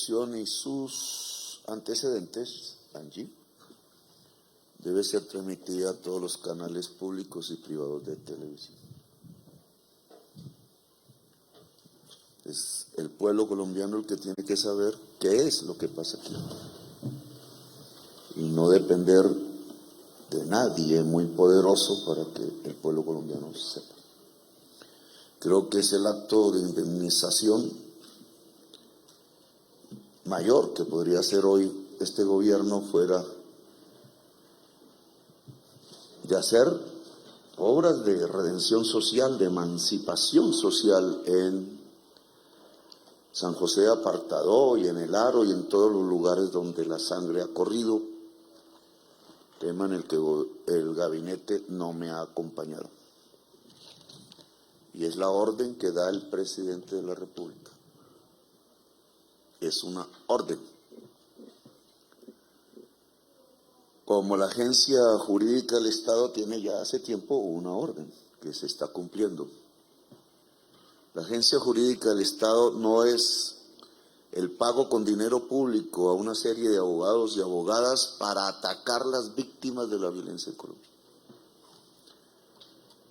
constitución y sus antecedentes, Angie, debe ser transmitida a todos los canales públicos y privados de televisión. Es el pueblo colombiano el que tiene que saber qué es lo que pasa aquí y no depender de nadie muy poderoso para que el pueblo colombiano sepa. Creo que es el acto de indemnización mayor que podría hacer hoy este gobierno fuera de hacer obras de redención social, de emancipación social en San José de Apartadó y en El Aro y en todos los lugares donde la sangre ha corrido, tema en el que el gabinete no me ha acompañado. Y es la orden que da el presidente de la República. Es una orden. Como la agencia jurídica del Estado tiene ya hace tiempo una orden que se está cumpliendo. La agencia jurídica del Estado no es el pago con dinero público a una serie de abogados y abogadas para atacar las víctimas de la violencia en Colombia.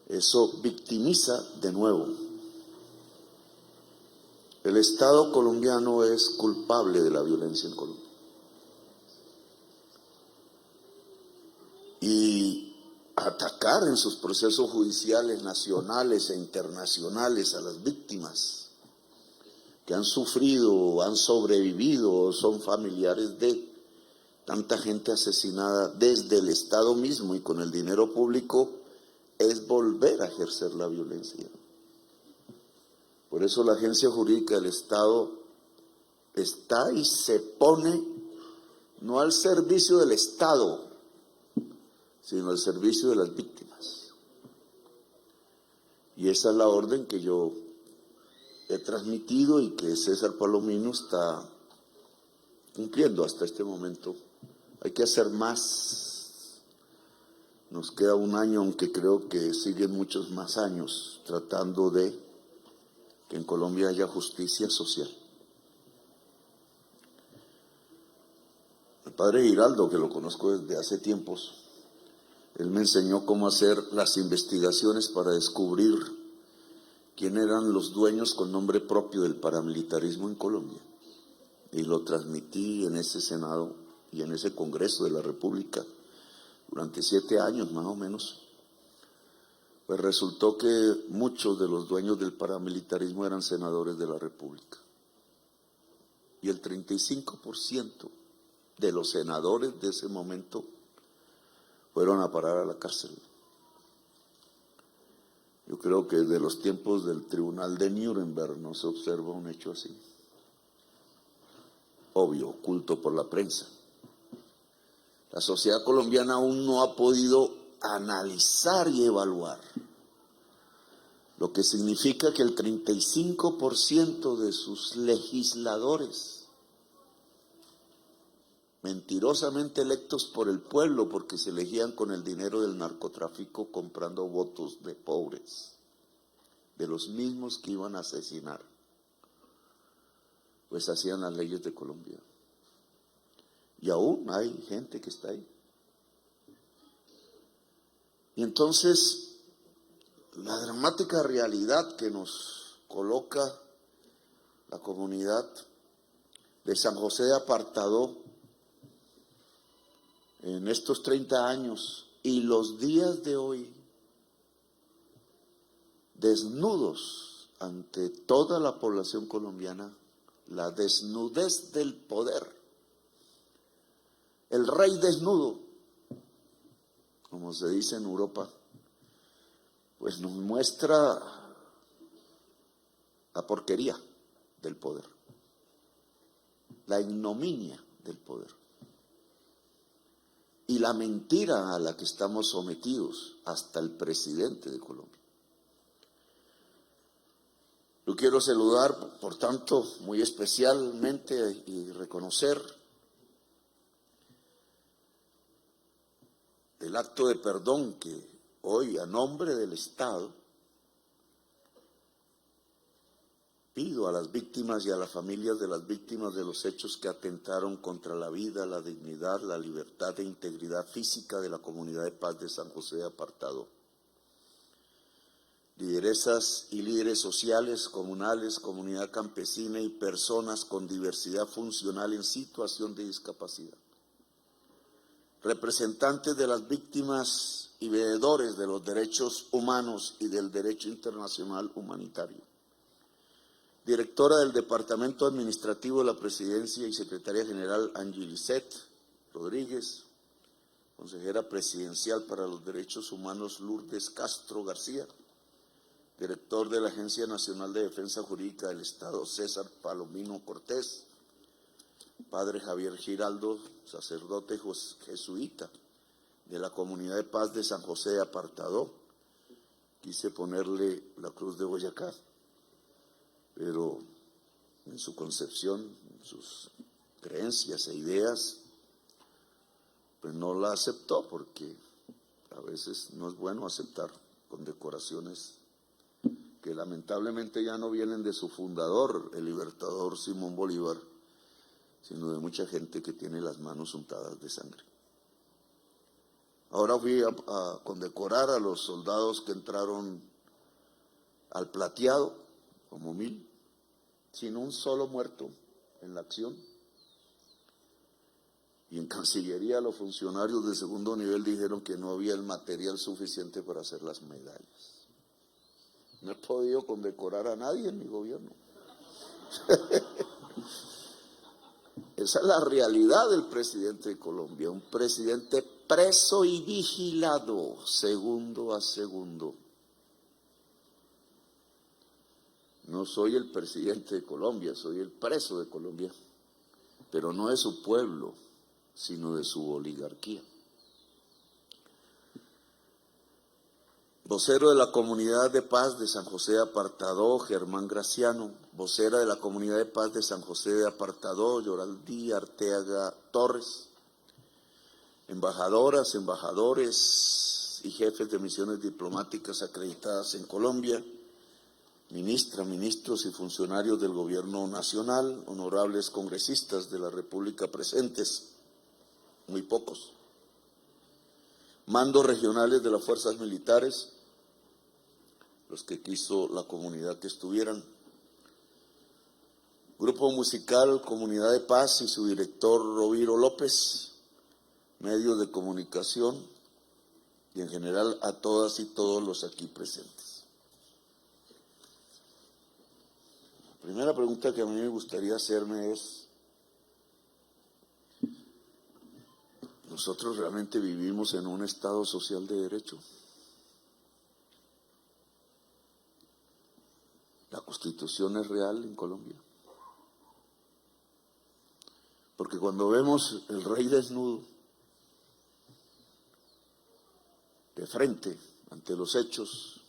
Eso victimiza de nuevo. El Estado colombiano es culpable de la violencia en Colombia. Y atacar en sus procesos judiciales nacionales e internacionales a las víctimas que han sufrido, han sobrevivido, son familiares de tanta gente asesinada desde el Estado mismo y con el dinero público, es volver a ejercer la violencia. Por eso la agencia jurídica del Estado está y se pone no al servicio del Estado, sino al servicio de las víctimas. Y esa es la orden que yo he transmitido y que César Palomino está cumpliendo hasta este momento. Hay que hacer más. Nos queda un año, aunque creo que siguen muchos más años, tratando de que en Colombia haya justicia social. El padre Giraldo, que lo conozco desde hace tiempos, él me enseñó cómo hacer las investigaciones para descubrir quién eran los dueños con nombre propio del paramilitarismo en Colombia. Y lo transmití en ese Senado y en ese Congreso de la República durante 7 años más o menos. Pues resultó que muchos de los dueños del paramilitarismo eran senadores de la República. Y el 35% de los senadores de ese momento fueron a parar a la cárcel. Yo creo que desde los tiempos del Tribunal de Nuremberg no se observa un hecho así. Obvio, oculto por la prensa. La sociedad colombiana aún no ha podido analizar y evaluar lo que significa que el 35% de sus legisladores, mentirosamente electos por el pueblo porque se elegían con el dinero del narcotráfico comprando votos de pobres, de los mismos que iban a asesinar, pues hacían las leyes de Colombia. Y aún hay gente que está ahí. Y entonces, la dramática realidad que nos coloca la comunidad de San José de Apartadó en estos 30 años y los días de hoy, desnudos ante toda la población colombiana, la desnudez del poder. El rey desnudo, como se dice en Europa, pues nos muestra la porquería del poder, la ignominia del poder y la mentira a la que estamos sometidos hasta el presidente de Colombia. Yo quiero saludar, por tanto, muy especialmente y reconocer el acto de perdón que hoy, a nombre del Estado, Pido a las víctimas y a las familias de las víctimas de los hechos que atentaron contra la vida, la dignidad, la libertad e integridad física de la Comunidad de Paz de San José de Apartadó. Lideresas y líderes sociales, comunales, comunidad campesina y personas con diversidad funcional en situación de discapacidad. Representantes de las víctimas y veedores de los derechos humanos y del derecho internacional humanitario. Directora del Departamento Administrativo de la Presidencia y Secretaria General Angie Lisset Rodríguez. Consejera Presidencial para los Derechos Humanos Lourdes Castro García. Director de la Agencia Nacional de Defensa Jurídica del Estado César Palomino Cortés. Padre Javier Giraldo, sacerdote jesuita de la Comunidad de Paz de San José de Apartadó. Quise ponerle la cruz de Boyacá, pero en su concepción, en sus creencias e ideas, pues no la aceptó, porque a veces no es bueno aceptar condecoraciones que lamentablemente ya no vienen de su fundador, el libertador Simón Bolívar, sino de mucha gente que tiene las manos untadas de sangre. Ahora fui a condecorar a los soldados que entraron al Plateado, como 1000, sin un solo muerto en la acción. Y en Cancillería los funcionarios de segundo nivel dijeron que no había el material suficiente para hacer las medallas. No he podido condecorar a nadie en mi gobierno. Esa es la realidad del presidente de Colombia, un presidente preso y vigilado segundo a segundo. No soy el presidente de Colombia, soy el preso de Colombia, pero no de su pueblo, sino de su oligarquía. Vocero de la Comunidad de Paz de San José de Apartadó, Germán Graciano. Vocera de la Comunidad de Paz de San José de Apartadó, Yoraldí Arteaga Torres. Embajadoras, embajadores y jefes de misiones diplomáticas acreditadas en Colombia. Ministra, ministros y funcionarios del Gobierno Nacional, honorables congresistas de la República presentes, muy pocos. Mandos regionales de las fuerzas militares, los que quiso la comunidad que estuvieran. Grupo musical Comunidad de Paz y su director Roviro López, medios de comunicación y en general a todas y todos los aquí presentes. La primera pregunta que a mí me gustaría hacerme es: ¿nosotros realmente vivimos en un Estado social de derecho? ¿La Constitución es real en Colombia? Porque cuando vemos el rey desnudo, de frente ante los hechos,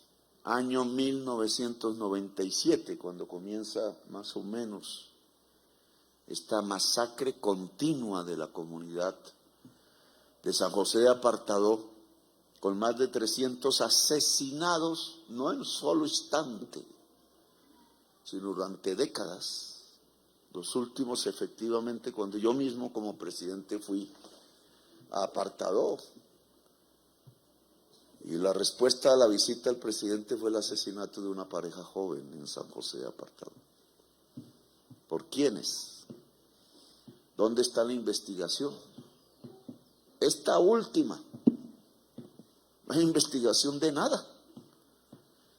año 1997, cuando comienza más o menos esta masacre continua de la comunidad de San José de Apartadó, con más de 300 asesinados, no en un solo instante, sino durante décadas. Los últimos, efectivamente, cuando yo mismo como presidente fui a Apartadó, y la respuesta a la visita del presidente fue el asesinato de una pareja joven en San José de Apartadó. ¿Por quiénes? ¿Dónde está la investigación? Esta última, no hay investigación de nada.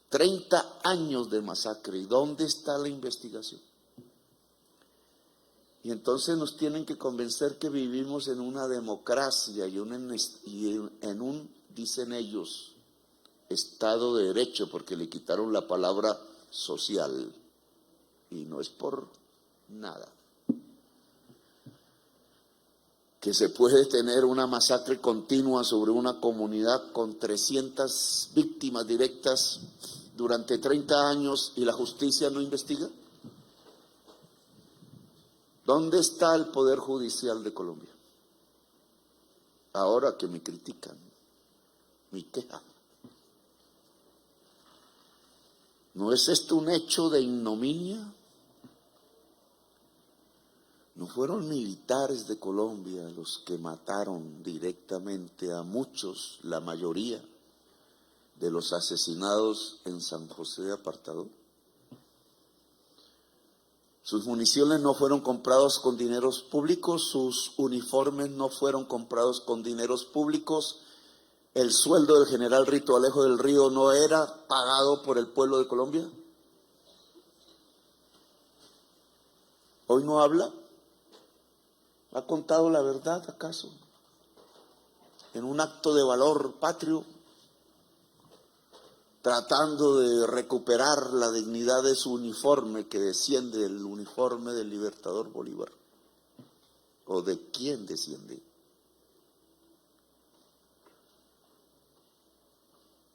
30 años de masacre, ¿y dónde está la investigación? Y entonces nos tienen que convencer que vivimos en una democracia y en un, dicen ellos, Estado de Derecho, porque le quitaron la palabra social, y no es por nada. Que se puede tener una masacre continua sobre una comunidad con 300 víctimas directas durante 30 años y la justicia no investiga. ¿Dónde está el Poder Judicial de Colombia? Ahora que me critican, mi queja. ¿No es esto un hecho de ignominia No fueron militares de Colombia los que mataron directamente a muchos, la mayoría de los asesinados en San José de Apartadó. Sus municiones no fueron comprados con dineros públicos, sus uniformes no fueron comprados con dineros públicos, el sueldo del general Rito Alejo del Río no era pagado por el pueblo de Colombia. ¿Hoy no habla? ¿Ha contado la verdad acaso? En un acto de valor patrio, tratando de recuperar la dignidad de su uniforme que desciende del uniforme del Libertador Bolívar. ¿O de quién desciende?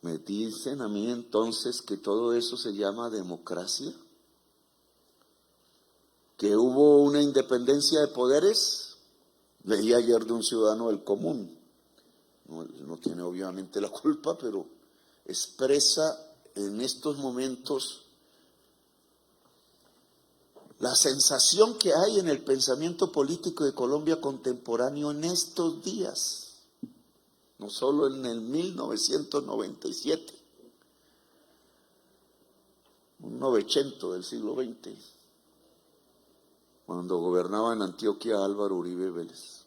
¿Me dicen a mí entonces que todo eso se llama democracia? ¿Que hubo una independencia de poderes? Leí ayer de un ciudadano del común, no tiene obviamente la culpa, pero expresa en estos momentos la sensación que hay en el pensamiento político de Colombia contemporáneo en estos días, no solo en el 1997, un novecento del siglo XX, cuando gobernaba en Antioquia Álvaro Uribe Vélez.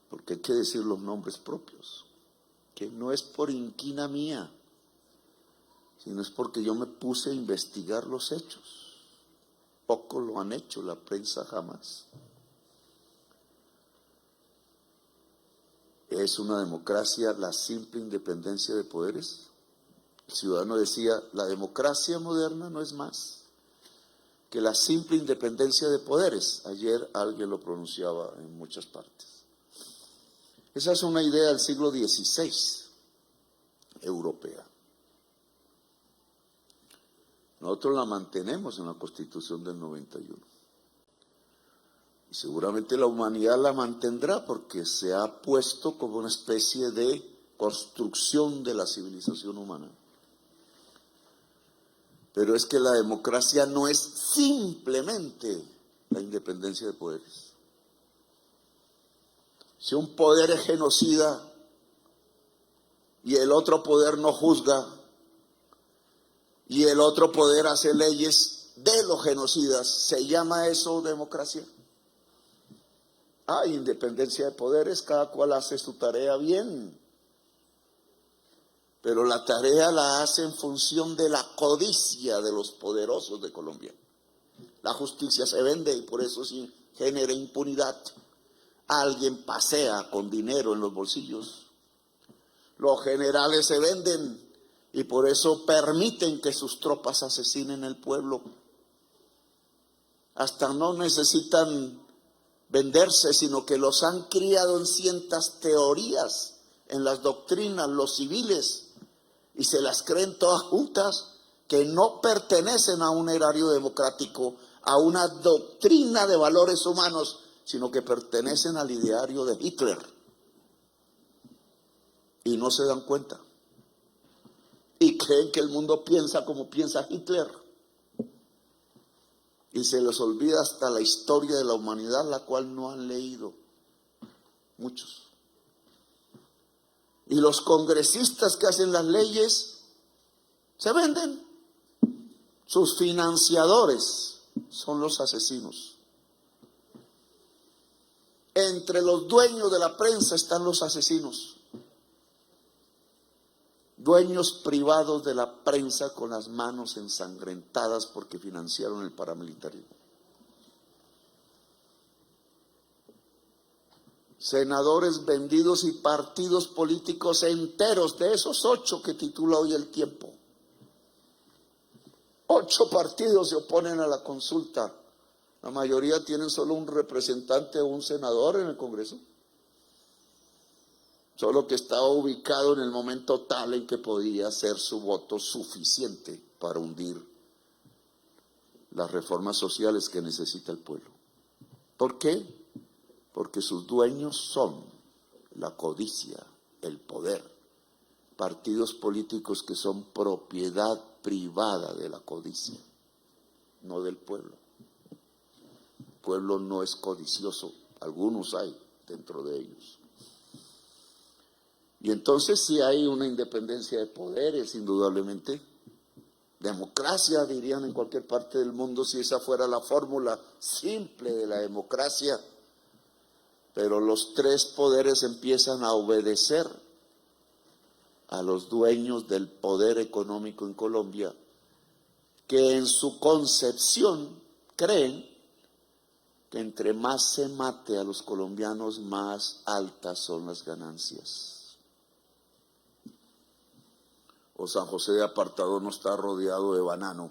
Porque hay que decir los nombres propios, que no es por inquina mía, sino es porque yo me puse a investigar los hechos. Poco lo han hecho, la prensa jamás. ¿Es una democracia la simple independencia de poderes? El ciudadano decía, la democracia moderna no es más que la simple independencia de poderes. Ayer alguien lo pronunciaba en muchas partes. Esa es una idea del siglo XVI, europea. Nosotros la mantenemos en la Constitución del 91. Y seguramente la humanidad la mantendrá porque se ha puesto como una especie de construcción de la civilización humana. Pero es que la democracia no es simplemente la independencia de poderes. Si un poder es genocida y el otro poder no juzga y el otro poder hace leyes de los genocidas, ¿se llama eso democracia? Hay independencia de poderes, cada cual hace su tarea bien. Pero la tarea la hace en función de la codicia de los poderosos de Colombia. La justicia se vende y por eso sí genera impunidad. Alguien pasea con dinero en los bolsillos. Los generales se venden y por eso permiten que sus tropas asesinen al pueblo. Hasta no necesitan venderse, sino que los han criado en ciertas teorías, en las doctrinas, los civiles, y se las creen todas juntas, que no pertenecen a un erario democrático, a una doctrina de valores humanos, sino que pertenecen al ideario de Hitler. Y no se dan cuenta. Y creen que el mundo piensa como piensa Hitler. Y se les olvida hasta la historia de la humanidad, la cual no han leído muchos. Y los congresistas que hacen las leyes se venden. Sus financiadores son los asesinos. Entre los dueños de la prensa están los asesinos. Dueños privados de la prensa con las manos ensangrentadas porque financiaron el paramilitarismo. Senadores vendidos y partidos políticos enteros, de esos 8 que titula hoy El Tiempo. 8 partidos se oponen a la consulta. La mayoría tienen solo un representante o un senador en el Congreso. Solo que estaba ubicado en el momento tal en que podía ser su voto suficiente para hundir las reformas sociales que necesita el pueblo. ¿Por qué? Porque sus dueños son la codicia, el poder, partidos políticos que son propiedad privada de la codicia, no del pueblo. pueblo no es codicioso. Algunos hay dentro de ellos. Y entonces sí hay una independencia de poderes, indudablemente. Democracia, dirían en cualquier parte del mundo, si esa fuera la fórmula simple de la democracia. Pero los tres poderes empiezan a obedecer a los dueños del poder económico en Colombia, que en su concepción creen que entre más se mate a los colombianos, más altas son las ganancias. O San José de Apartadó no está rodeado de banano,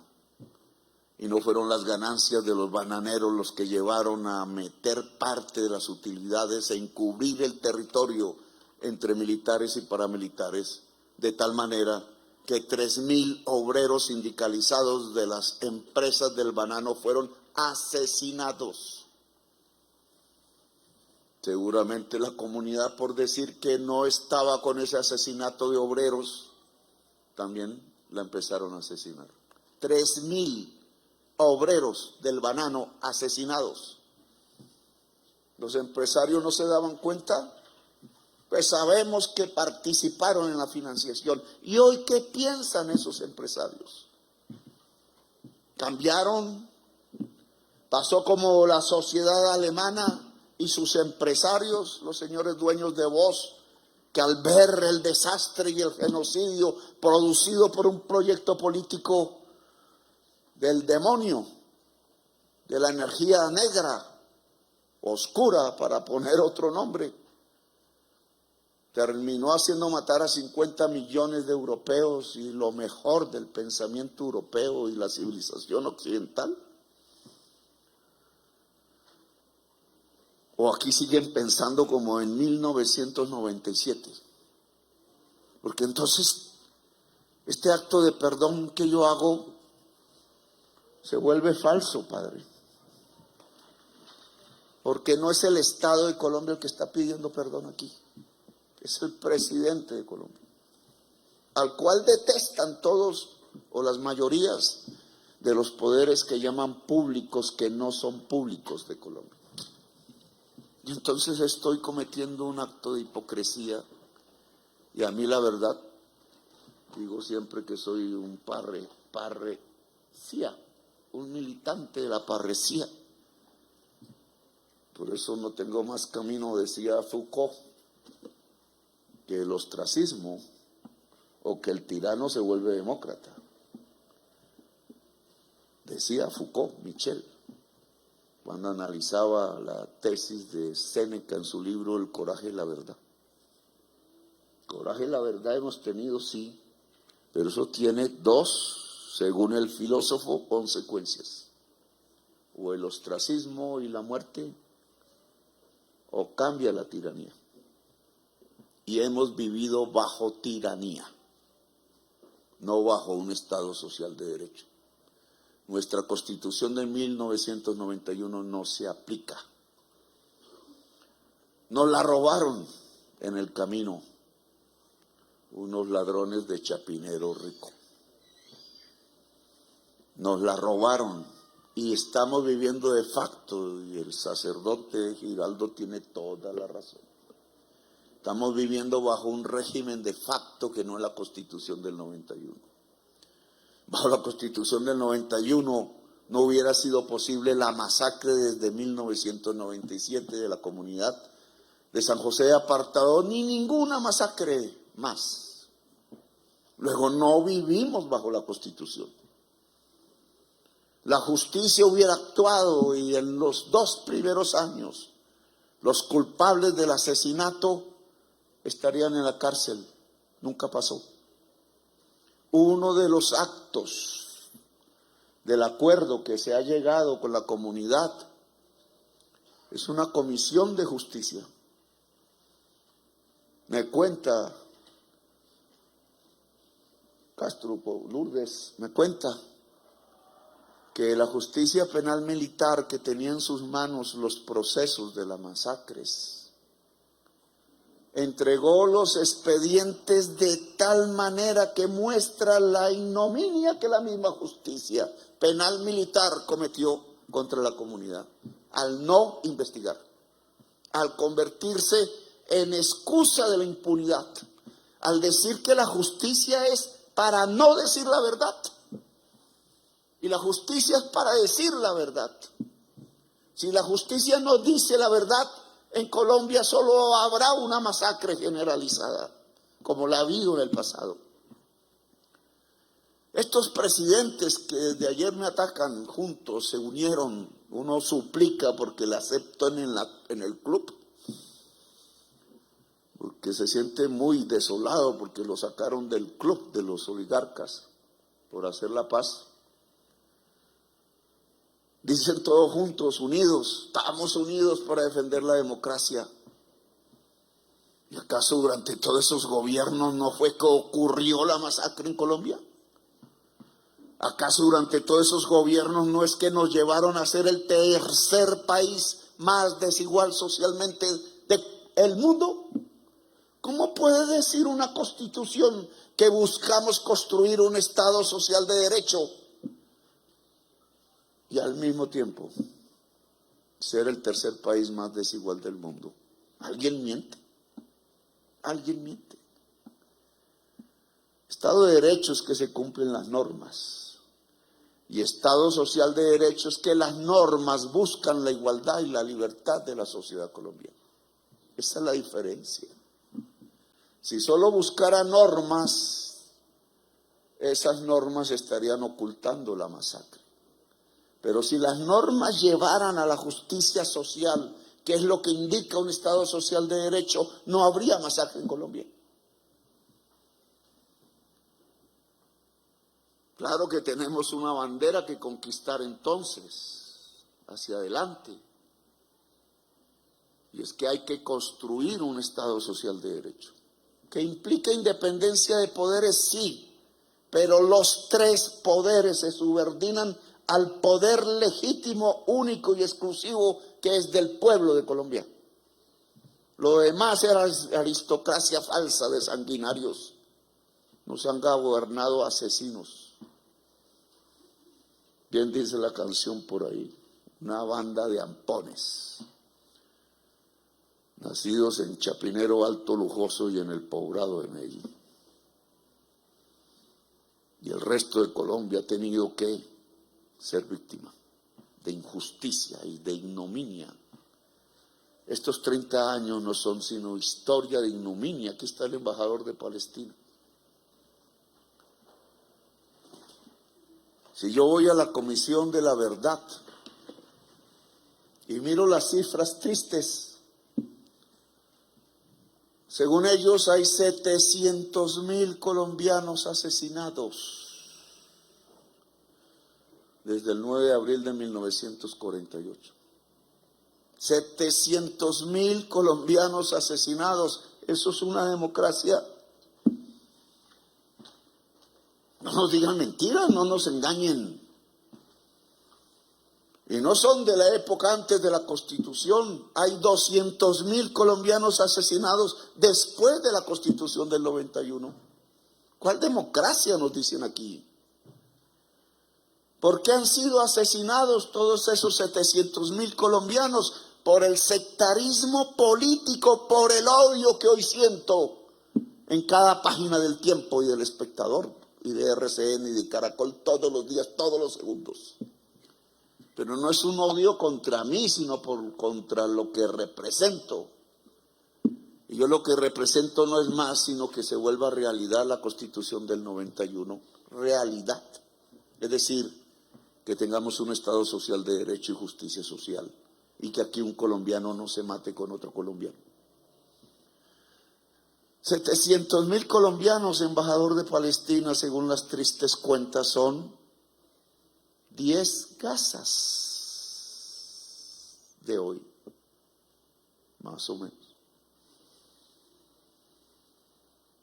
y no fueron las ganancias de los bananeros los que llevaron a meter parte de las utilidades, a encubrir el territorio entre militares y paramilitares, de tal manera que 3.000 obreros sindicalizados de las empresas del banano fueron asesinados. Seguramente la comunidad, por decir que no estaba con ese asesinato de obreros, también la empezaron a asesinar. 3.000 obreros del banano asesinados. ¿Los empresarios no se daban cuenta? Pues sabemos que participaron en la financiación. ¿Y hoy qué piensan esos empresarios? ¿Cambiaron? ¿Pasó como la sociedad alemana y sus empresarios, los señores dueños de Voz, que al ver el desastre y el genocidio producido por un proyecto político del demonio, de la energía negra, oscura, para poner otro nombre, terminó haciendo matar a 50 millones de europeos y lo mejor del pensamiento europeo y la civilización occidental? ¿O aquí siguen pensando como en 1997? Porque entonces este acto de perdón que yo hago se vuelve falso, Padre. Porque no es el Estado de Colombia el que está pidiendo perdón aquí. Es el presidente de Colombia, al cual detestan todos o las mayorías de los poderes que llaman públicos, que no son públicos de Colombia. Y entonces estoy cometiendo un acto de hipocresía, y a mí la verdad, digo siempre que soy un parresía, un militante de la parresía. Por eso no tengo más camino, decía Foucault, que el ostracismo o que el tirano se vuelve demócrata. Decía Foucault, Michel, cuando analizaba la tesis de Séneca en su libro El coraje y la verdad. Coraje y la verdad hemos tenido, sí, pero eso tiene dos, según el filósofo, consecuencias. O el ostracismo y la muerte, o cambia la tiranía. Y hemos vivido bajo tiranía, no bajo un Estado social de derecho. Nuestra Constitución de 1991 no se aplica. Nos la robaron en el camino unos ladrones de Chapinero rico. Nos la robaron y estamos viviendo de facto, y el sacerdote Giraldo tiene toda la razón. Estamos viviendo bajo un régimen de facto que no es la Constitución del 91. Bajo la Constitución del 91 no hubiera sido posible la masacre desde 1997 de la comunidad de San José de Apartadó, ni ninguna masacre más. Luego no vivimos bajo la Constitución. La justicia hubiera actuado y en los 2 primeros años los culpables del asesinato estarían en la cárcel. Nunca pasó. Uno de los actos del acuerdo que se ha llegado con la comunidad es una comisión de justicia. Me cuenta Castro Lourdes, me cuenta que la justicia penal militar, que tenía en sus manos los procesos de las masacres, entregó los expedientes de tal manera que muestra la ignominia que la misma justicia penal militar cometió contra la comunidad. al no investigar, al convertirse en excusa de la impunidad, al decir que la justicia es para no decir la verdad. Y la justicia es para decir la verdad. Si la justicia no dice la verdad, en Colombia solo habrá una masacre generalizada, como la ha habido en el pasado. Estos presidentes que desde ayer me atacan juntos, se unieron, uno suplica porque le aceptan en el club, porque se siente muy desolado porque lo sacaron del club de los oligarcas por hacer la paz. Dicen todos juntos, unidos, estamos unidos para defender la democracia. ¿Y acaso durante todos esos gobiernos no fue que ocurrió la masacre en Colombia? ¿Acaso durante todos esos gobiernos no es que nos llevaron a ser el tercer país más desigual socialmente del mundo? ¿Cómo puede decir una constitución que buscamos construir un Estado social de derecho y al mismo tiempo ser el tercer país más desigual del mundo? ¿Alguien miente? ¿Alguien miente? Estado de derecho es que se cumplen las normas. Y Estado social de derecho es que las normas buscan la igualdad y la libertad de la sociedad colombiana. Esa es la diferencia. Si solo buscara normas, esas normas estarían ocultando la masacre. Pero si las normas llevaran a la justicia social, que es lo que indica un Estado social de derecho, no habría masacre en Colombia. Claro que tenemos una bandera que conquistar entonces, hacia adelante. Y es que hay que construir un Estado social de derecho. ¿Que implica independencia de poderes? Sí, pero los tres poderes se subordinan al poder legítimo, único y exclusivo que es del pueblo de Colombia. Lo demás era aristocracia falsa de sanguinarios. Nos han gobernado asesinos. Bien dice la canción por ahí, una banda de ampones, nacidos en Chapinero Alto Lujoso y en el Poblado de Medellín. Y el resto de Colombia ha tenido que ser víctima de injusticia y de ignominia. Estos 30 años no son sino historia de ignominia. Aquí está el embajador de Palestina. Si yo voy a la Comisión de la Verdad y miro las cifras tristes, según ellos hay 700.000 colombianos asesinados desde el 9 de abril de 1948. 700.000 colombianos asesinados. ¿Eso es una democracia? No nos digan mentiras, no nos engañen. Y no son de la época antes de la Constitución. Hay 200.000 colombianos asesinados después de la Constitución del 91. ¿Cuál democracia nos dicen aquí? ¿Por qué han sido asesinados todos esos 700.000 colombianos? Por el sectarismo político, por el odio que hoy siento en cada página del Tiempo y del Espectador y de RCN y de Caracol todos los días, todos los segundos. Pero no es un odio contra mí, sino contra lo que represento. Y yo lo que represento no es más, sino que se vuelva realidad la Constitución del 91. Realidad. Es decir, que tengamos un Estado social de derecho y justicia social. Y que aquí un colombiano no se mate con otro colombiano. 700.000 colombianos, embajador de Palestina, según las tristes cuentas, son 10 Gazas de hoy, más o menos.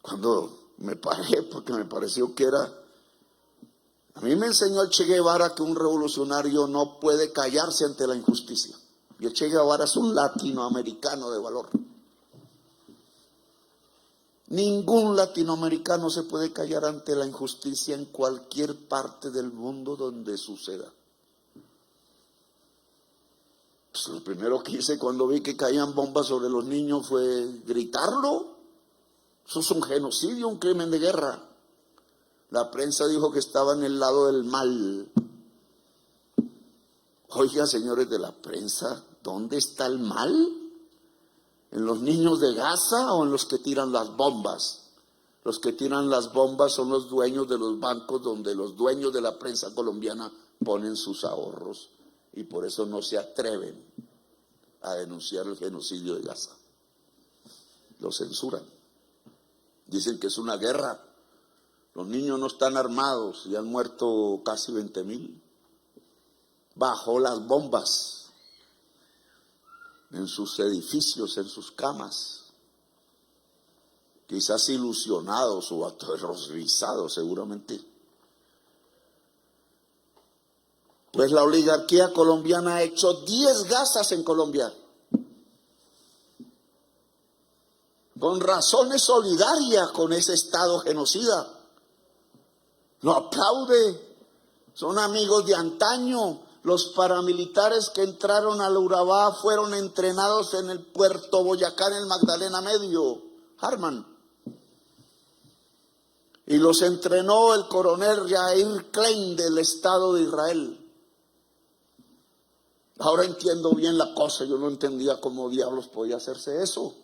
Cuando me paré, porque me pareció que era... A mí me enseñó el Che Guevara que un revolucionario no puede callarse ante la injusticia. Y el Che Guevara es un latinoamericano de valor. Ningún latinoamericano se puede callar ante la injusticia en cualquier parte del mundo donde suceda. Pues lo primero que hice cuando vi que caían bombas sobre los niños fue gritarlo. Eso es un genocidio, un crimen de guerra. La prensa dijo que estaba en el lado del mal. Oiga, señores de la prensa, ¿dónde está el mal? ¿En los niños de Gaza o en los que tiran las bombas? Los que tiran las bombas son los dueños de los bancos donde los dueños de la prensa colombiana ponen sus ahorros y por eso no se atreven a denunciar el genocidio de Gaza. Lo censuran. Dicen que es una guerra. Los niños no están armados y han muerto casi 20,000 bajo las bombas, en sus edificios, en sus camas, quizás ilusionados o aterrorizados seguramente. Pues la oligarquía colombiana ha hecho 10 Gazas en Colombia, con razones solidarias con ese Estado genocida. Lo aplaude, son amigos de antaño. Los paramilitares que entraron al Urabá fueron entrenados en el puerto Boyacá, en el Magdalena Medio, Harman. Y los entrenó el coronel Yair Klein del Estado de Israel. Ahora entiendo bien la cosa, yo no entendía cómo diablos podía hacerse eso.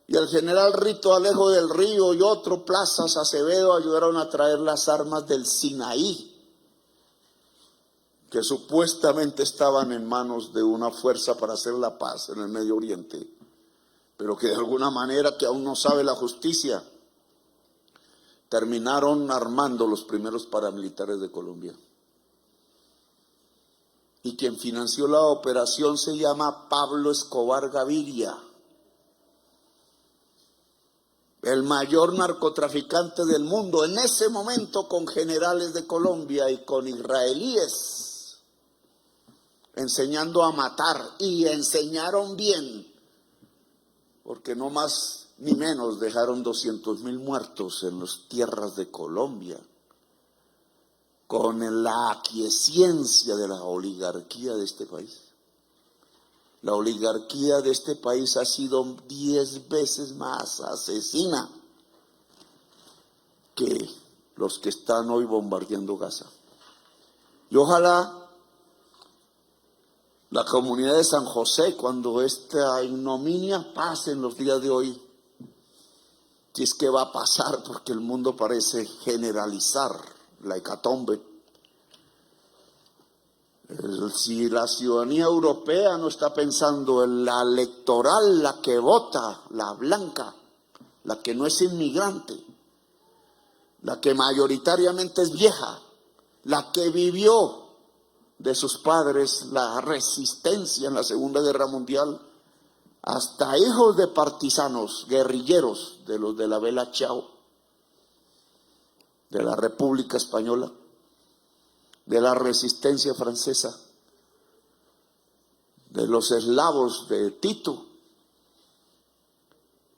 Y el general Rito Alejo del Río y otro, Plazas Acevedo, ayudaron a traer las armas del Sinaí, que supuestamente estaban en manos de una fuerza para hacer la paz en el Medio Oriente, pero que de alguna manera, que aún no sabe la justicia, terminaron armando los primeros paramilitares de Colombia. Y quien financió la operación se llama Pablo Escobar Gaviria, el mayor narcotraficante del mundo en ese momento, con generales de Colombia y con israelíes, enseñando a matar, y enseñaron bien, porque no más ni menos dejaron 200,000 muertos en las tierras de Colombia, con la aquiescencia de la oligarquía de este país. La oligarquía de este país ha sido 10 veces más asesina que los que están hoy bombardeando Gaza. Y ojalá la comunidad de San José, cuando esta ignominia pase en los días de hoy, si es que va a pasar, porque el mundo parece generalizar la hecatombe. Si la ciudadanía europea no está pensando en la electoral, la que vota, la blanca, la que no es inmigrante, la que mayoritariamente es vieja, la que vivió de sus padres la resistencia en la Segunda Guerra Mundial, hasta hijos de partisanos, guerrilleros, de los de la Bella Ciao, de la República Española, de la resistencia francesa, de los eslavos de Tito,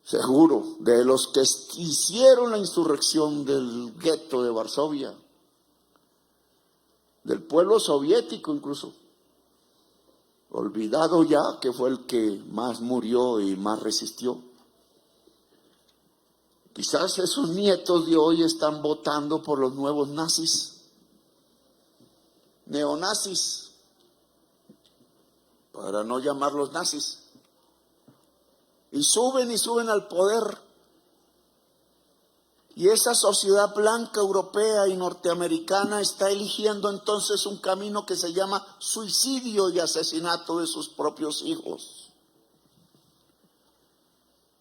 seguro, de los que hicieron la insurrección del gueto de Varsovia, del pueblo soviético incluso, olvidado ya, que fue el que más murió y más resistió. Quizás esos nietos de hoy están votando por los nuevos nazis, neonazis, para no llamarlos nazis, y suben al poder. Y esa sociedad blanca europea y norteamericana está eligiendo entonces un camino que se llama suicidio y asesinato de sus propios hijos,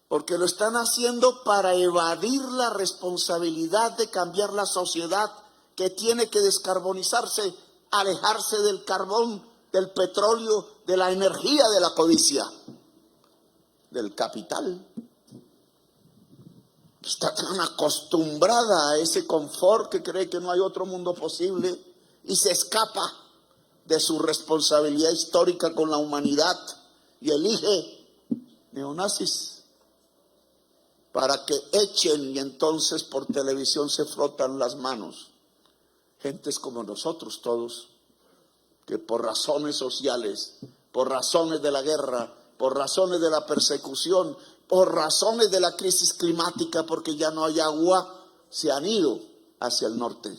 porque lo están haciendo para evadir la responsabilidad de cambiar la sociedad, que tiene que descarbonizarse, alejarse del carbón, del petróleo, de la energía, de la codicia, del capital. Está tan acostumbrada a ese confort que cree que no hay otro mundo posible y se escapa de su responsabilidad histórica con la humanidad y elige neonazis para que echen, y entonces por televisión se frotan las manos. Gentes como nosotros todos, que por razones sociales, por razones de la guerra, por razones de la persecución, por razones de la crisis climática, porque ya no hay agua, se han ido hacia el norte.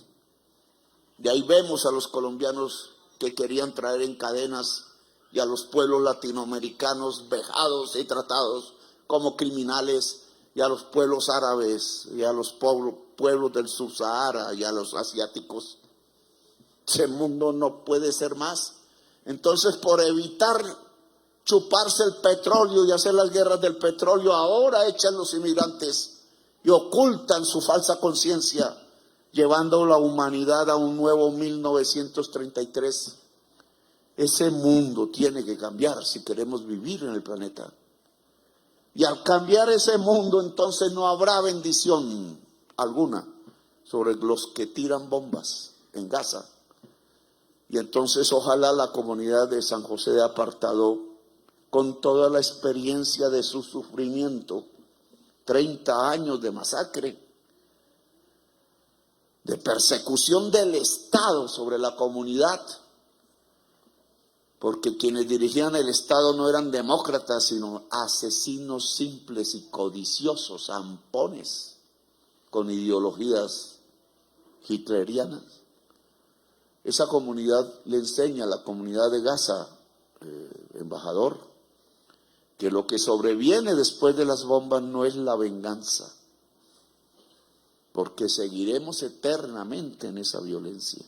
De ahí vemos a los colombianos que querían traer en cadenas y a los pueblos latinoamericanos vejados y tratados como criminales, y a los pueblos árabes y a los pueblos del subsahara y a los asiáticos. Ese mundo no puede ser más. Entonces, por evitar chuparse el petróleo y hacer las guerras del petróleo, ahora echan los inmigrantes y ocultan su falsa conciencia, llevando la humanidad a un nuevo 1933. Ese mundo tiene que cambiar si queremos vivir en el planeta. Y al cambiar ese mundo, entonces no habrá bendición alguna sobre los que tiran bombas en Gaza. Y entonces ojalá la comunidad de San José de Apartado, con toda la experiencia de su sufrimiento, 30 años de masacre, de persecución del Estado sobre la comunidad, porque quienes dirigían el Estado no eran demócratas, sino asesinos simples y codiciosos, zampones, con ideologías hitlerianas. Esa comunidad le enseña a la comunidad de Gaza, embajador, que lo que sobreviene después de las bombas no es la venganza, porque seguiremos eternamente en esa violencia,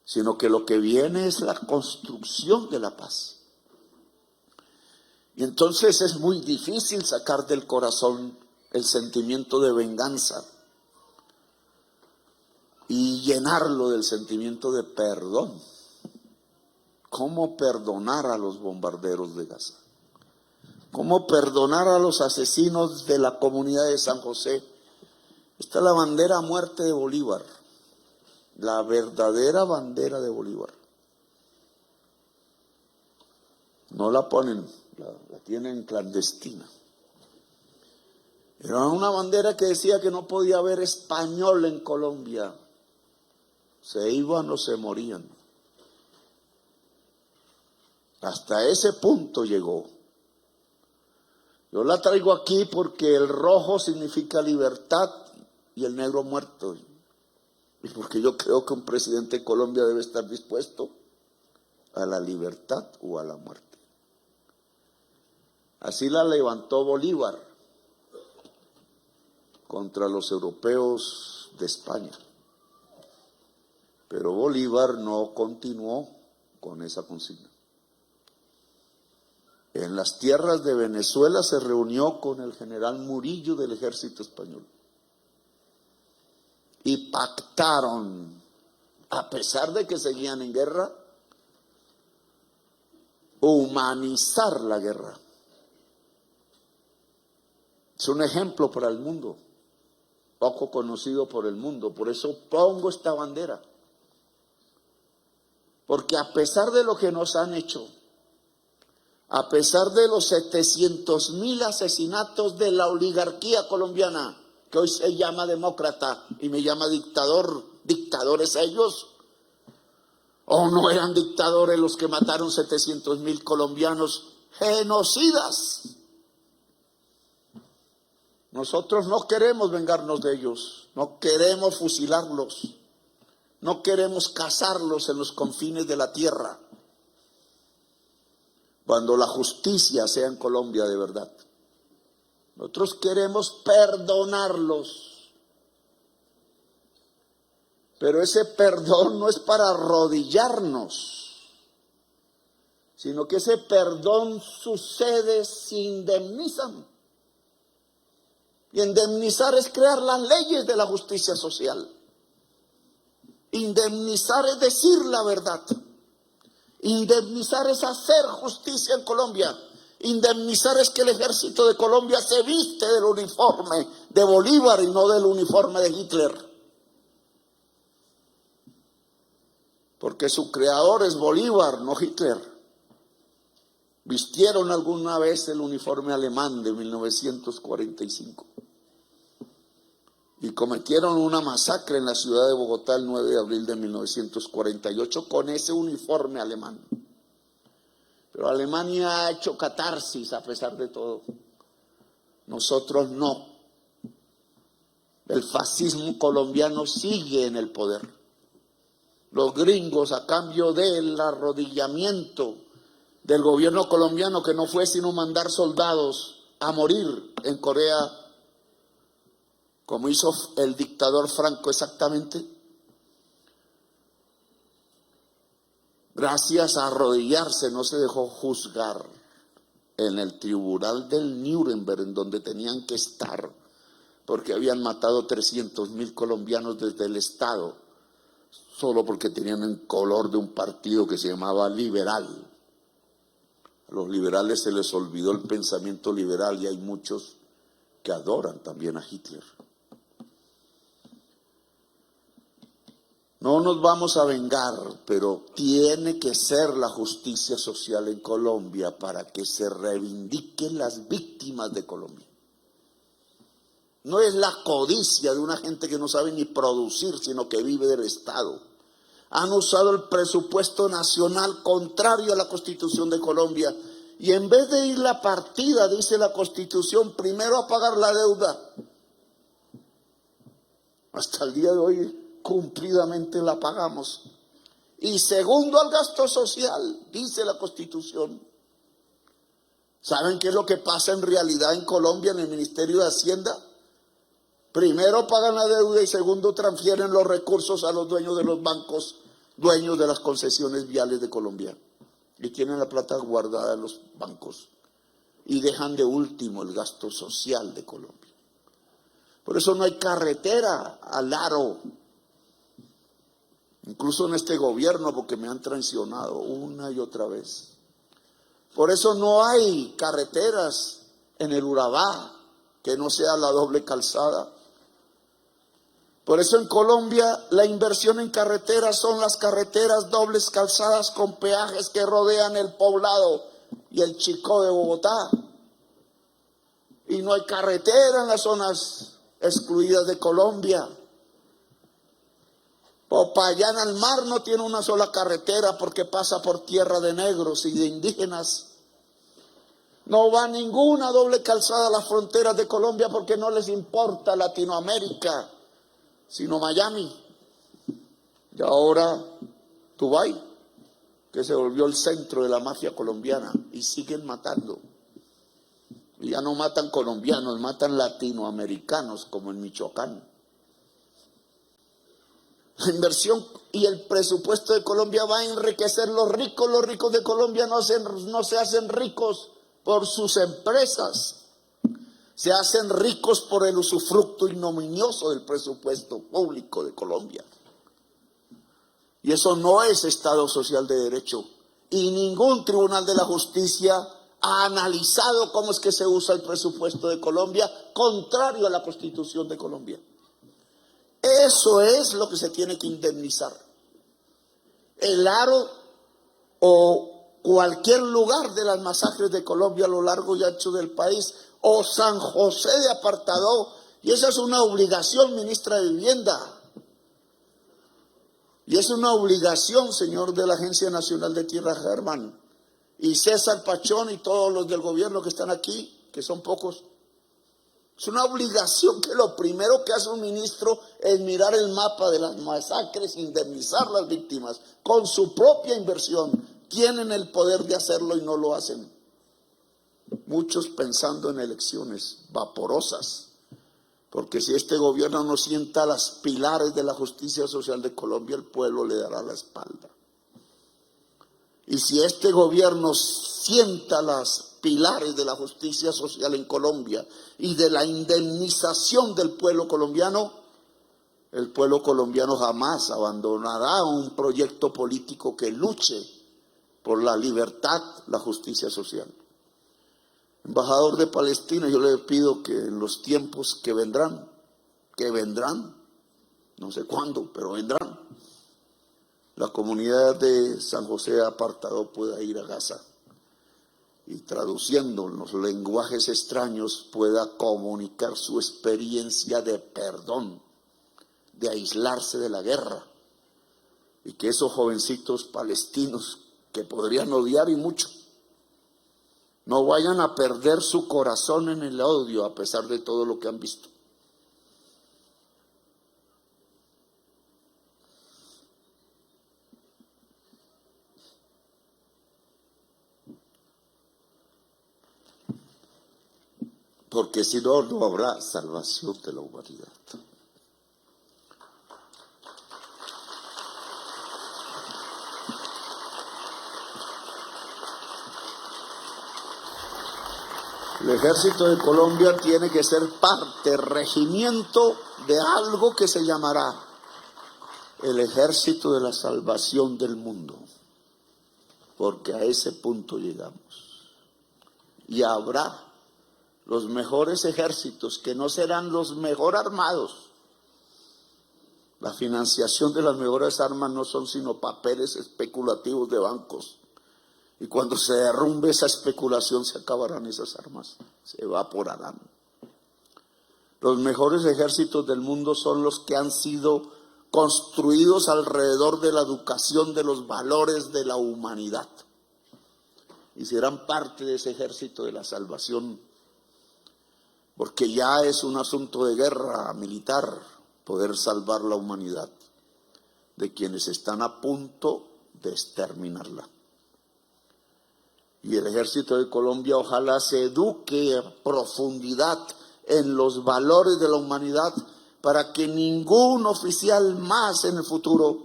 sino que lo que viene es la construcción de la paz. Y entonces es muy difícil sacar del corazón el sentimiento de venganza y llenarlo del sentimiento de perdón. ¿Cómo perdonar a los bombarderos de Gaza? ¿Cómo perdonar a los asesinos de la comunidad de San José? Esta es la bandera a muerte de Bolívar, la verdadera bandera de Bolívar. No la ponen, la tienen clandestina. Era una bandera que decía que no podía haber español en Colombia. Se iban o se morían. Hasta ese punto llegó. Yo la traigo aquí porque el rojo significa libertad y el negro muerto. Y porque yo creo que un presidente de Colombia debe estar dispuesto a la libertad o a la muerte. Así la levantó Bolívar contra los europeos de España. Pero Bolívar no continuó con esa consigna. En las tierras de Venezuela se reunió con el general Murillo del ejército español. Y pactaron, a pesar de que seguían en guerra, humanizar la guerra. Es un ejemplo para el mundo, poco conocido por el mundo. Por eso pongo esta bandera. Porque a pesar de lo que nos han hecho, a pesar de los 700,000 asesinatos de la oligarquía colombiana, que hoy se llama demócrata y me llama dictador, dictadores ellos, o no eran dictadores los que mataron 700,000 colombianos, genocidas. Nosotros no queremos vengarnos de ellos, no queremos fusilarlos, no queremos cazarlos en los confines de la tierra, cuando la justicia sea en Colombia de verdad. Nosotros queremos perdonarlos, pero ese perdón no es para arrodillarnos, sino que ese perdón sucede si indemnizan. Y indemnizar es crear las leyes de la justicia social. Indemnizar es decir la verdad. Indemnizar es hacer justicia en Colombia. Indemnizar es que el ejército de Colombia se viste del uniforme de Bolívar y no del uniforme de Hitler. Porque su creador es Bolívar, no Hitler. Vistieron alguna vez el uniforme alemán de 1945. Y cometieron una masacre en la ciudad de Bogotá el 9 de abril de 1948 con ese uniforme alemán. Pero Alemania ha hecho catarsis a pesar de todo. Nosotros no. El fascismo colombiano sigue en el poder. Los gringos, a cambio del arrodillamiento del gobierno colombiano, que no fue sino mandar soldados a morir en Corea, como hizo el dictador Franco exactamente, gracias a arrodillarse no se dejó juzgar en el tribunal del Nuremberg, en donde tenían que estar, porque habían matado 300.000 colombianos desde el Estado, solo porque tenían el color de un partido que se llamaba liberal. A los liberales se les olvidó el pensamiento liberal y hay muchos que adoran también a Hitler. No nos vamos a vengar, pero tiene que ser la justicia social en Colombia para que se reivindiquen las víctimas de Colombia. No es la codicia de una gente que no sabe ni producir, sino que vive del Estado. Han usado el presupuesto nacional contrario a la Constitución de Colombia. Y en vez de ir la partida, dice la Constitución, primero a pagar la deuda. Hasta el día de hoy cumplidamente la pagamos. Y segundo al gasto social, dice la Constitución. ¿Saben qué es lo que pasa en realidad en Colombia en el Ministerio de Hacienda? Primero pagan la deuda y segundo transfieren los recursos a los dueños de los bancos, dueños de las concesiones viales de Colombia. Y tienen la plata guardada en los bancos. Y dejan de último el gasto social de Colombia. Por eso no hay carretera al aro. Incluso en este gobierno, porque me han traicionado una y otra vez. Por eso no hay carreteras en el Urabá que no sea la doble calzada. Por eso en Colombia la inversión en carreteras son las carreteras dobles calzadas con peajes que rodean el Poblado y el Chicó de Bogotá. Y no hay carretera en las zonas excluidas de Colombia. Popayán al mar no tiene una sola carretera porque pasa por tierra de negros y de indígenas. No va ninguna doble calzada a las fronteras de Colombia porque no les importa Latinoamérica, sino Miami. Y ahora Dubái, que se volvió el centro de la mafia colombiana, y siguen matando. Y ya no matan colombianos, matan latinoamericanos, como en Michoacán. La inversión y el presupuesto de Colombia va a enriquecer los ricos. Los ricos de Colombia no se hacen ricos por sus empresas. Se hacen ricos por el usufructo ignominioso del presupuesto público de Colombia. Y eso no es Estado social de derecho. Y ningún tribunal de la justicia ha analizado cómo es que se usa el presupuesto de Colombia, contrario a la Constitución de Colombia. Eso es lo que se tiene que indemnizar. El Aro o cualquier lugar de las masacres de Colombia a lo largo y ancho del país, o San José de Apartadó, y esa es una obligación, ministra de Vivienda. Y es una obligación, señor de la Agencia Nacional de Tierra, Germán, y César Pachón y todos los del gobierno que están aquí, que son pocos. Es una obligación que lo primero que hace un ministro es mirar el mapa de las masacres, indemnizar las víctimas con su propia inversión. Tienen el poder de hacerlo y no lo hacen. Muchos pensando en elecciones vaporosas, porque si este gobierno no sienta las pilares de la justicia social de Colombia, el pueblo le dará la espalda. Y si este gobierno sienta las pilares de la justicia social en Colombia y de la indemnización del pueblo colombiano, el pueblo colombiano jamás abandonará un proyecto político que luche por la libertad, la justicia social. Embajador de Palestina, yo le pido que en los tiempos que vendrán, no sé cuándo, pero vendrán, la comunidad de San José de Apartadó pueda ir a Gaza y traduciendo los lenguajes extraños pueda comunicar su experiencia de perdón de aislarse de la guerra y que esos jovencitos palestinos que podrían odiar y mucho, no vayan a perder su corazón en el odio a pesar de todo lo que han visto. Porque si no, no habrá salvación de la humanidad. El ejército de Colombia tiene que ser parte, regimiento de algo que se llamará el ejército de la salvación del mundo, porque a ese punto llegamos. Y habrá los mejores ejércitos que no serán los mejor armados. La financiación de las mejores armas no son sino papeles especulativos de bancos. Y cuando se derrumbe esa especulación se acabarán esas armas, se evaporarán. Los mejores ejércitos del mundo son los que han sido construidos alrededor de la educación de los valores de la humanidad. Y serán parte de ese ejército de la salvación, porque ya es un asunto de guerra militar poder salvar la humanidad de quienes están a punto de exterminarla. Y el ejército de Colombia ojalá se eduque a profundidad en los valores de la humanidad para que ningún oficial más en el futuro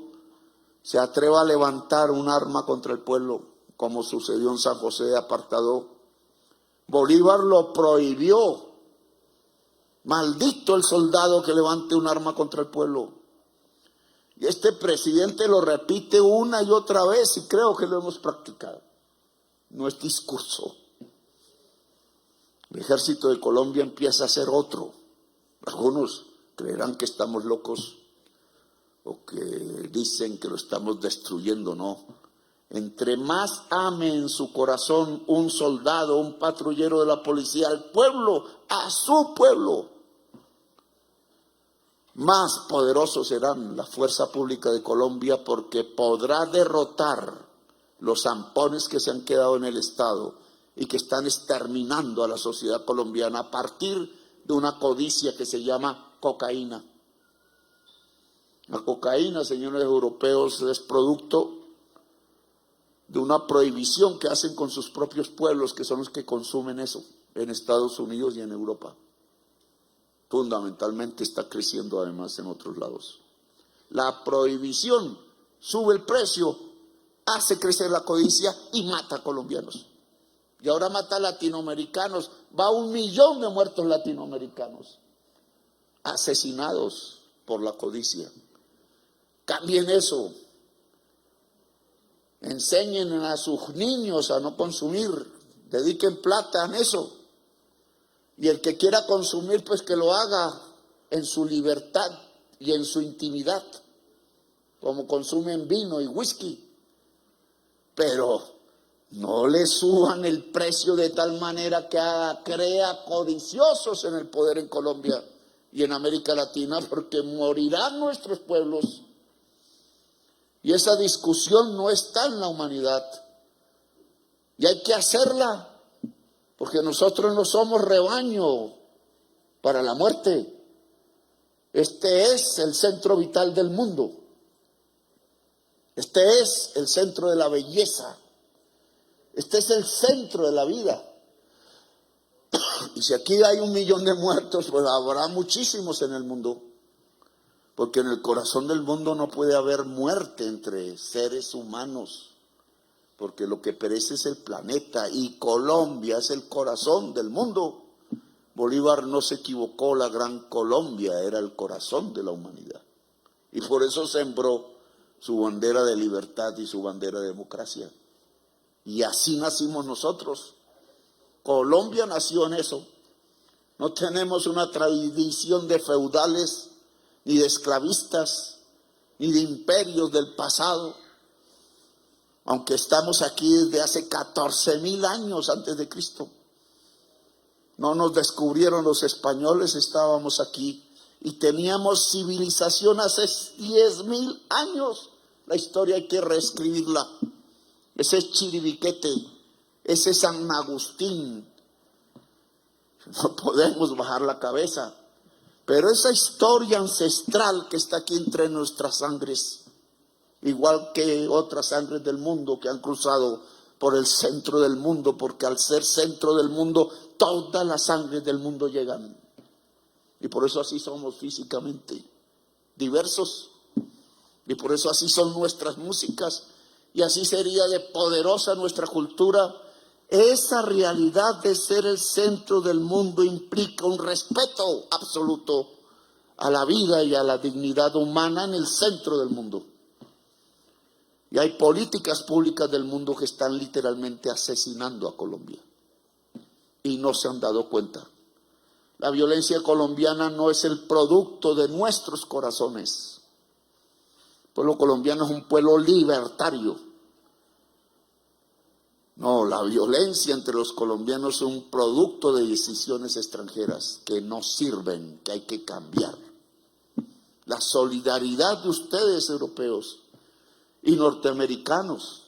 se atreva a levantar un arma contra el pueblo, como sucedió en San José de Apartadó. Bolívar lo prohibió. Maldito el soldado que levante un arma contra el pueblo. Y este presidente lo repite una y otra vez y creo que lo hemos practicado. No es discurso. El ejército de Colombia empieza a ser otro. Algunos creerán que estamos locos o que dicen que lo estamos destruyendo. No. Entre más ame en su corazón un soldado, un patrullero de la policía al pueblo, a su pueblo, más poderosos serán la fuerza pública de Colombia, porque podrá derrotar los zampones que se han quedado en el Estado y que están exterminando a la sociedad colombiana a partir de una codicia que se llama cocaína. La cocaína, señores europeos, es producto de una prohibición que hacen con sus propios pueblos, que son los que consumen eso en Estados Unidos y en Europa. Fundamentalmente está creciendo además en otros lados. La prohibición sube el precio, hace crecer la codicia y mata a colombianos. Y ahora mata a latinoamericanos. Va 1 millón de muertos latinoamericanos asesinados por la codicia. Cambien eso. Enseñen a sus niños a no consumir. Dediquen plata en eso. Y el que quiera consumir, pues que lo haga en su libertad y en su intimidad, como consumen vino y whisky. Pero no le suban el precio de tal manera que crea codiciosos en el poder en Colombia y en América Latina, porque morirán nuestros pueblos. Y esa discusión no está en la humanidad. Y hay que hacerla, porque nosotros no somos rebaño para la muerte. Este es el centro vital del mundo. Este es el centro de la belleza. Este es el centro de la vida. Y si aquí hay 1 millón de muertos, pues habrá muchísimos en el mundo. Porque en el corazón del mundo no puede haber muerte entre seres humanos. Porque lo que perece es el planeta y Colombia es el corazón del mundo. Bolívar no se equivocó, la gran Colombia era el corazón de la humanidad. Y por eso sembró su bandera de libertad y su bandera de democracia. Y así nacimos nosotros. Colombia nació en eso. No tenemos una tradición de feudales, ni de esclavistas, ni de imperios del pasado. Aunque estamos aquí desde hace 14,000 años antes de Cristo. No nos descubrieron los españoles, estábamos aquí y teníamos civilización hace 10.000 años. La historia hay que reescribirla. Ese es Chiribiquete, ese es San Agustín. No podemos bajar la cabeza, pero esa historia ancestral que está aquí entre nuestras sangres, igual que otras sangres del mundo que han cruzado por el centro del mundo, porque al ser centro del mundo, todas las sangres del mundo llegan. Y por eso así somos físicamente diversos. Y por eso así son nuestras músicas. Y así sería de poderosa nuestra cultura. Esa realidad de ser el centro del mundo implica un respeto absoluto a la vida y a la dignidad humana en el centro del mundo. Y hay políticas públicas del mundo que están literalmente asesinando a Colombia. Y no se han dado cuenta. La violencia colombiana no es el producto de nuestros corazones. El pueblo colombiano es un pueblo libertario. No, la violencia entre los colombianos es un producto de decisiones extranjeras que no sirven, que hay que cambiar. La solidaridad de ustedes, europeos y norteamericanos,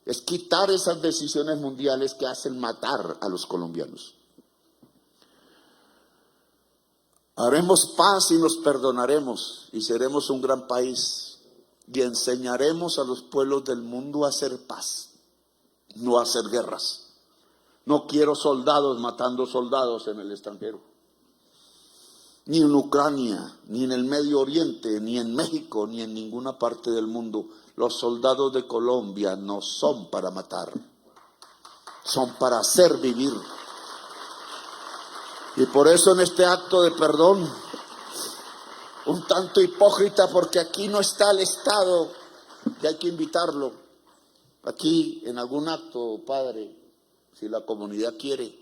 es quitar esas decisiones mundiales que hacen matar a los colombianos. Haremos paz y nos perdonaremos y seremos un gran país y enseñaremos a los pueblos del mundo a hacer paz, no a hacer guerras. No quiero soldados matando soldados en el extranjero, ni en Ucrania, ni en el Medio Oriente, ni en México, ni en ninguna parte del mundo. Los soldados de Colombia no son para matar, son para hacer vivir. Y por eso en este acto de perdón, un tanto hipócrita, porque aquí no está el Estado, y hay que invitarlo. Aquí en algún acto, padre, si la comunidad quiere,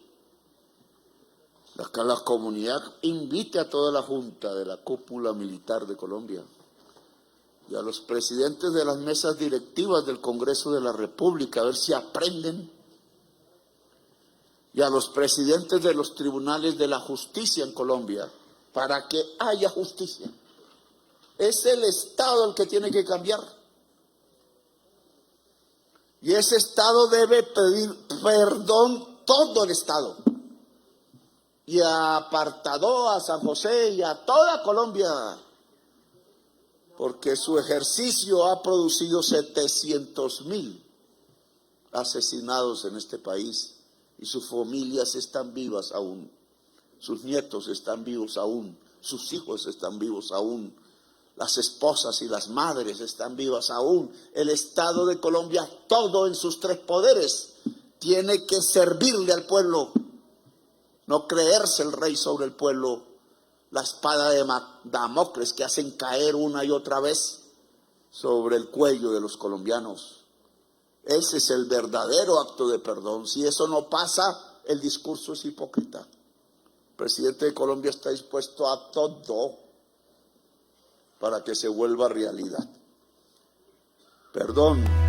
la comunidad invite a toda la junta de la cúpula militar de Colombia y a los presidentes de las mesas directivas del Congreso de la República, a ver si aprenden, y a los presidentes de los tribunales de la justicia en Colombia, para que haya justicia. Es el Estado el que tiene que cambiar. Y ese Estado debe pedir perdón, todo el Estado. Y apartado a San José y a toda Colombia, porque su ejercicio ha producido 700.000 asesinados en este país. Y sus familias están vivas aún, sus nietos están vivos aún, sus hijos están vivos aún, las esposas y las madres están vivas aún. El Estado de Colombia, todo en sus tres poderes, tiene que servirle al pueblo, no creerse el rey sobre el pueblo, la espada de Damocles que hacen caer una y otra vez sobre el cuello de los colombianos. Ese es el verdadero acto de perdón. Si eso no pasa, el discurso es hipócrita. El presidente de Colombia está dispuesto a todo para que se vuelva realidad. Perdón.